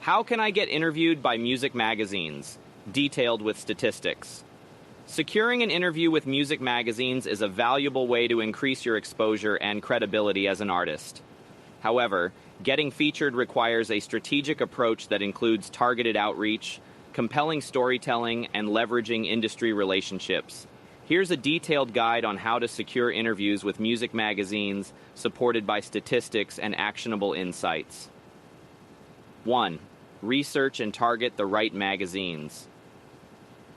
How can I get interviewed by music magazines? Detailed with statistics. Securing an interview with music magazines is a valuable way to increase your exposure and credibility as an artist. However, getting featured requires a strategic approach that includes targeted outreach, compelling storytelling, and leveraging industry relationships. Here's a detailed guide on how to secure interviews with music magazines, supported by statistics and actionable insights. 1. Research and target the right magazines.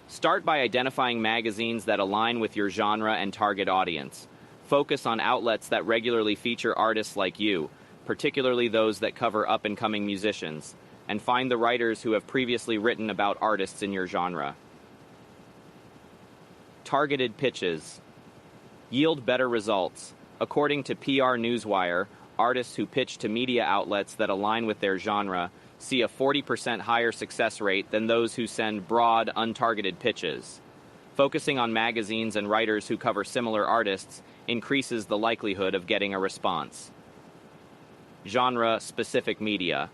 Start by identifying magazines that align with your genre and target audience. Focus on outlets that regularly feature artists like you, particularly those that cover up-and-coming musicians, and find the writers who have previously written about artists in your genre. Targeted pitches yield better results. According to PR Newswire, artists who pitch to media outlets that align with their genre see a 40% higher success rate than those who send broad, untargeted pitches. Focusing on magazines and writers who cover similar artists increases the likelihood of getting a response. Genre-specific media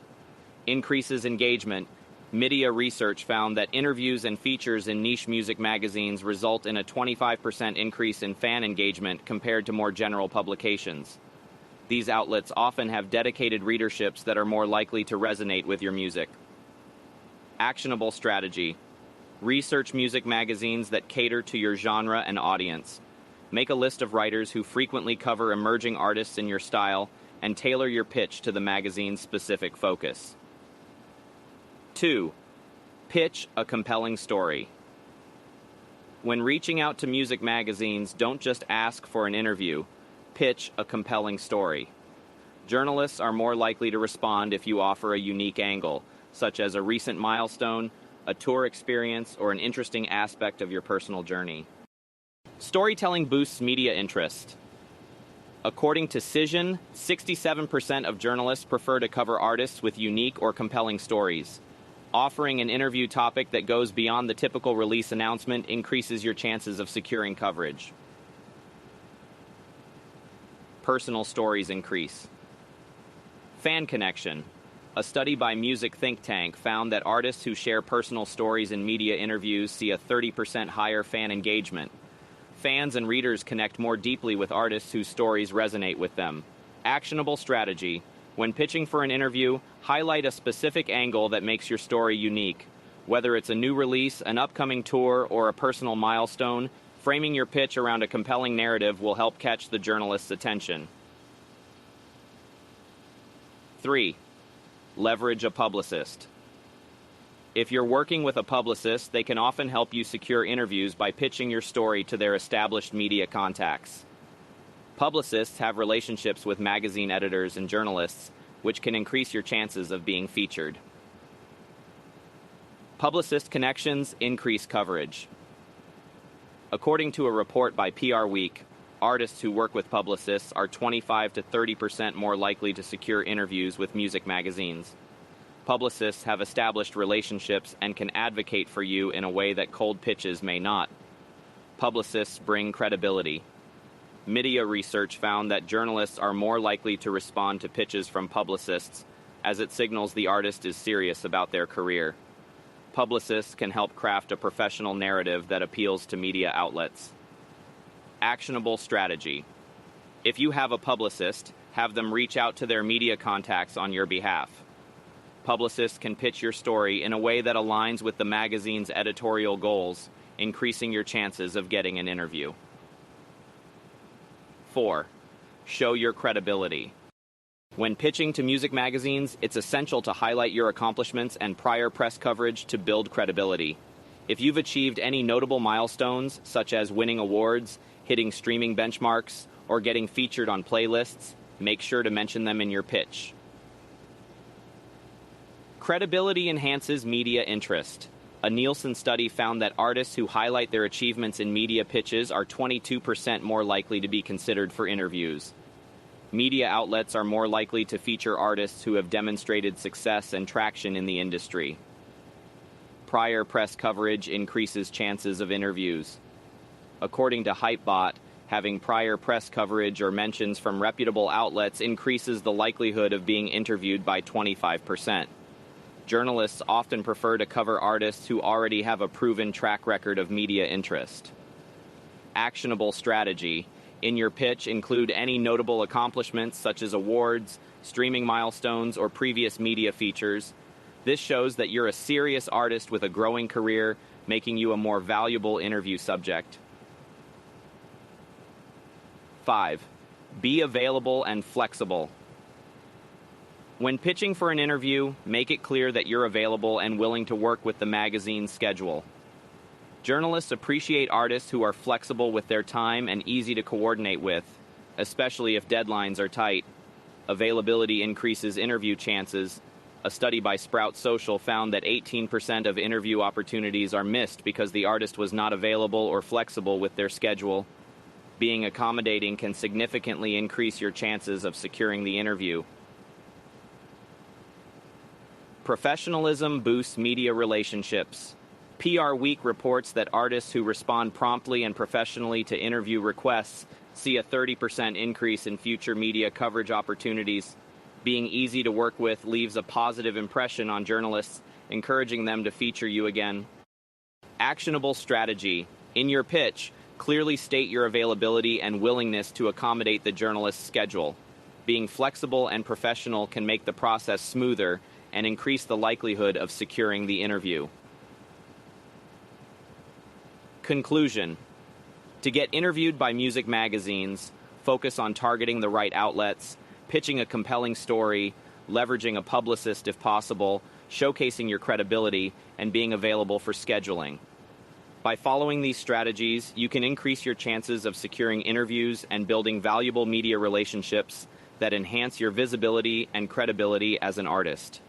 increases engagement. Media research found that interviews and features in niche music magazines result in a 25% increase in fan engagement compared to more general publications. These outlets often have dedicated readerships that are more likely to resonate with your music. Actionable strategy. Research music magazines that cater to your genre and audience. Make a list of writers who frequently cover emerging artists in your style and tailor your pitch to the magazine's specific focus. 2. Pitch a compelling story. When reaching out to music magazines, don't just ask for an interview. Pitch a compelling story. Journalists are more likely to respond if you offer a unique angle, such as a recent milestone, a tour experience, or an interesting aspect of your personal journey. Storytelling boosts media interest. According to Cision, 67% of journalists prefer to cover artists with unique or compelling stories. Offering an interview topic that goes beyond the typical release announcement increases your chances of securing coverage. Personal stories increase. Fan connection. A study by Music Think Tank found that artists who share personal stories in media interviews see a 30% higher fan engagement. Fans and readers connect more deeply with artists whose stories resonate with them. Actionable strategy. When pitching for an interview, highlight a specific angle that makes your story unique. Whether it's a new release, an upcoming tour, or a personal milestone, framing your pitch around a compelling narrative will help catch the journalist's attention. 3. Leverage a publicist. If you're working with a publicist, they can often help you secure interviews by pitching your story to their established media contacts. Publicists have relationships with magazine editors and journalists, which can increase your chances of being featured. Publicist connections increase coverage. According to a report by PR Week, artists who work with publicists are 25 to 30% more likely to secure interviews with music magazines. Publicists have established relationships and can advocate for you in a way that cold pitches may not. Publicists bring credibility. Media research found that journalists are more likely to respond to pitches from publicists, as it signals the artist is serious about their career. Publicists can help craft a professional narrative that appeals to media outlets. Actionable strategy. If you have a publicist, have them reach out to their media contacts on your behalf. Publicists can pitch your story in a way that aligns with the magazine's editorial goals, increasing your chances of getting an interview. 4. Show your credibility. When pitching to music magazines, it's essential to highlight your accomplishments and prior press coverage to build credibility. If you've achieved any notable milestones, such as winning awards, hitting streaming benchmarks, or getting featured on playlists, make sure to mention them in your pitch. Credibility enhances media interest. A Nielsen study found that artists who highlight their achievements in media pitches are 22% more likely to be considered for interviews. Media outlets are more likely to feature artists who have demonstrated success and traction in the industry. Prior press coverage increases chances of interviews. According to Hypebot, having prior press coverage or mentions from reputable outlets increases the likelihood of being interviewed by 25%. Journalists often prefer to cover artists who already have a proven track record of media interest. Actionable strategy. In your pitch, include any notable accomplishments such as awards, streaming milestones, or previous media features. This shows that you're a serious artist with a growing career, making you a more valuable interview subject. 5. Be available and flexible. When pitching for an interview, make it clear that you're available and willing to work with the magazine's schedule. Journalists appreciate artists who are flexible with their time and easy to coordinate with, especially if deadlines are tight. Availability increases interview chances. A study by Sprout Social found that 18% of interview opportunities are missed because the artist was not available or flexible with their schedule. Being accommodating can significantly increase your chances of securing the interview. Professionalism boosts media relationships. PR Week reports that artists who respond promptly and professionally to interview requests see a 30% increase in future media coverage opportunities. Being easy to work with leaves a positive impression on journalists, encouraging them to feature you again. Actionable strategy. In your pitch, clearly state your availability and willingness to accommodate the journalist's schedule. Being flexible and professional can make the process smoother and increase the likelihood of securing the interview. Conclusion. To get interviewed by music magazines, focus on targeting the right outlets, pitching a compelling story, leveraging a publicist if possible, showcasing your credibility, and being available for scheduling. By following these strategies, you can increase your chances of securing interviews and building valuable media relationships that enhance your visibility and credibility as an artist.